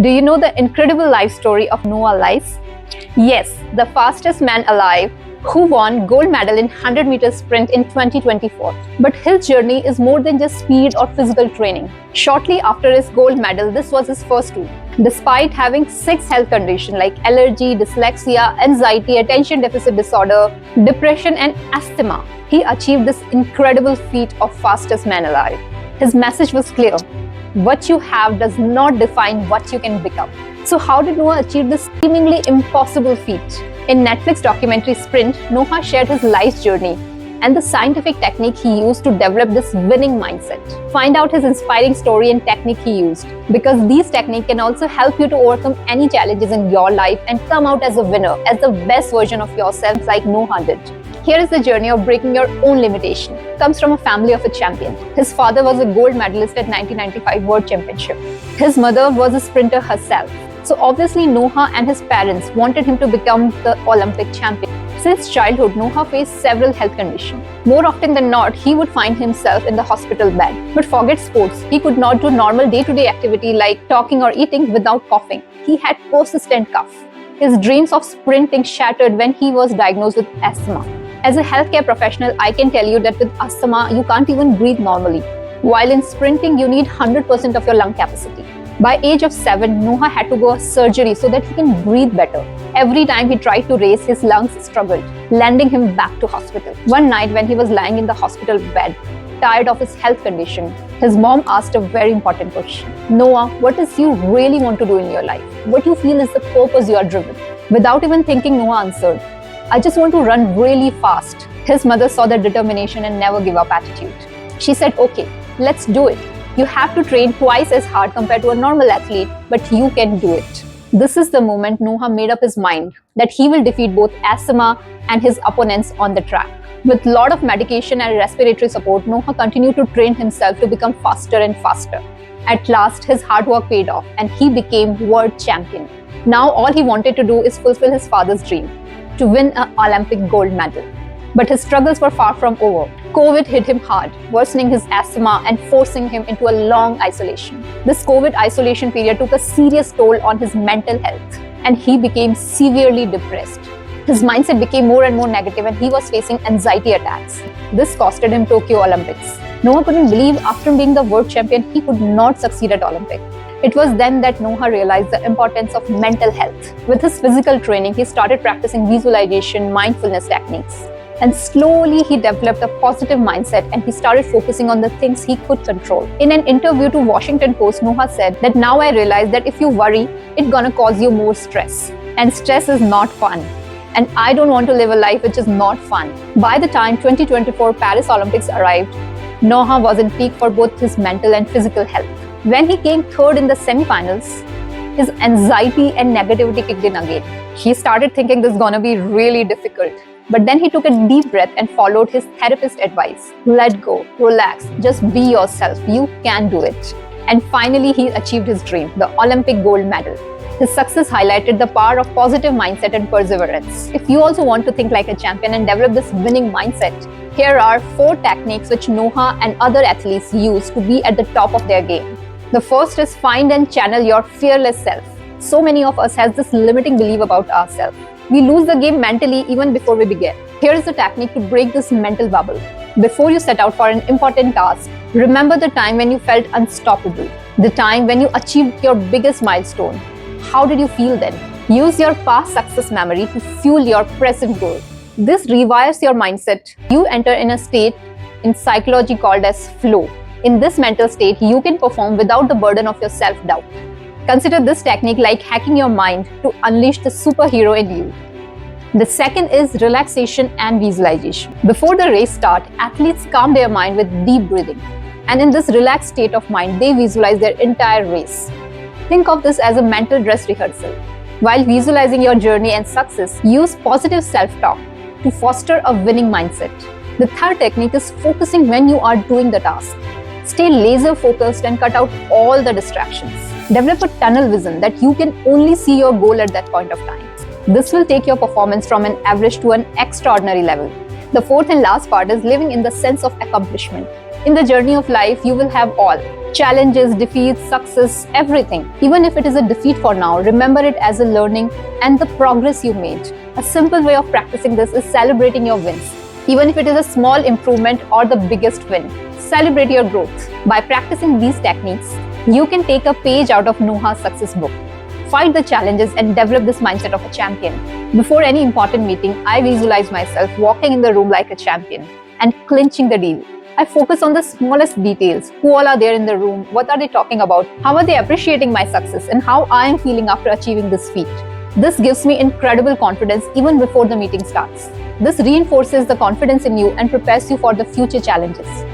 Do you know the incredible life story of Noah Lyles? Yes, the fastest man alive who won gold medal in 100 meters sprint in 2024. But his journey is more than just speed or physical training. Shortly after his gold medal, this was his first tour. Despite having 6 health conditions like allergy, dyslexia, anxiety, attention deficit disorder, depression and asthma, he achieved this incredible feat of fastest man alive. His message was clear. What you have does not define what you can become. So how did Noah achieve this seemingly impossible feat? In Netflix documentary Sprint, Noah shared his life's journey and the scientific technique he used to develop this winning mindset. Find out his inspiring story and technique he used, because these techniques can also help you to overcome any challenges in your life and come out as a winner, as the best version of yourself like Noah did. Here is the journey of breaking your own limitation. Comes from a family of a champion. His father was a gold medalist at 1995 World Championship. His mother was a sprinter herself. So obviously Noah and his parents wanted him to become the Olympic champion. Since childhood, Noah faced several health conditions. More often than not, he would find himself in the hospital bed. But forget sports, he could not do normal day-to-day activity like talking or eating without coughing. He had persistent cough. His dreams of sprinting shattered when he was diagnosed with asthma. As a healthcare professional, I can tell you that with asthma, you can't even breathe normally. While in sprinting, you need 100% of your lung capacity. By age of 7, Noah had to go surgery so that he can breathe better. Every time he tried to raise, his lungs struggled, landing him back to hospital. One night when he was lying in the hospital bed, tired of his health condition, his mom asked a very important question. Noah, what is you really want to do in your life? What you feel is the purpose you are driven? Without even thinking, Noah answered, I just want to run really fast. His mother saw the determination and never give up attitude. She said, okay, let's do it. You have to train twice as hard compared to a normal athlete, but you can do it. This is the moment Noah made up his mind that he will defeat both asthma and his opponents on the track. With a lot of medication and respiratory support, Noah continued to train himself to become faster and faster. At last, his hard work paid off and he became world champion. Now all he wanted to do is fulfill his father's dream, to win an Olympic gold medal. But his struggles were far from over. COVID hit him hard, worsening his asthma and forcing him into a long isolation. This COVID isolation period took a serious toll on his mental health, and he became severely depressed. His mindset became more and more negative and he was facing anxiety attacks. This costed him Tokyo Olympics. Noah couldn't believe after being the world champion, he could not succeed at Olympics. It was then that Noah realized the importance of mental health. With his physical training, he started practicing visualization, mindfulness techniques. And slowly he developed a positive mindset and he started focusing on the things he could control. In an interview to Washington Post, Noah said that now I realize that if you worry, it's gonna cause you more stress. And stress is not fun. And I don't want to live a life which is not fun. By the time 2024 Paris Olympics arrived, Noah was in peak for both his mental and physical health. When he came third in the semi-finals, his anxiety and negativity kicked in again. He started thinking this is gonna be really difficult. But then he took a deep breath and followed his therapist's advice. Let go, relax, just be yourself. You can do it. And finally, he achieved his dream, the Olympic gold medal. His success highlighted the power of positive mindset and perseverance. If you also want to think like a champion and develop this winning mindset, here are 4 techniques which Noah and other athletes use to be at the top of their game. The first is find and channel your fearless self. So many of us has this limiting belief about ourselves. We lose the game mentally even before we begin. Here is the technique to break this mental bubble. Before you set out for an important task, remember the time when you felt unstoppable, the time when you achieved your biggest milestone. How did you feel then? Use your past success memory to fuel your present goal. This rewires your mindset. You enter in a state in psychology called as flow. In this mental state, you can perform without the burden of your self-doubt. Consider this technique like hacking your mind to unleash the superhero in you. The second is relaxation and visualization. Before the race starts, athletes calm their mind with deep breathing. And in this relaxed state of mind, they visualize their entire race. Think of this as a mental dress rehearsal. While visualizing your journey and success, use positive self-talk to foster a winning mindset. The third technique is focusing when you are doing the task. Stay laser focused and cut out all the distractions. Develop a tunnel vision that you can only see your goal at that point of time. This will take your performance from an average to an extraordinary level. The fourth and last part is living in the sense of accomplishment. In the journey of life, you will have all challenges, defeats, success, everything. Even if it is a defeat for now, remember it as a learning and the progress you made. A simple way of practicing this is celebrating your wins. Even if it is a small improvement or the biggest win, celebrate your growth. By practicing these techniques, you can take a page out of Noah's success book. Fight the challenges and develop this mindset of a champion. Before any important meeting, I visualize myself walking in the room like a champion and clinching the deal. I focus on the smallest details. Who all are there in the room? What are they talking about? How are they appreciating my success? And how I am feeling after achieving this feat? This gives me incredible confidence even before the meeting starts. This reinforces the confidence in you and prepares you for the future challenges.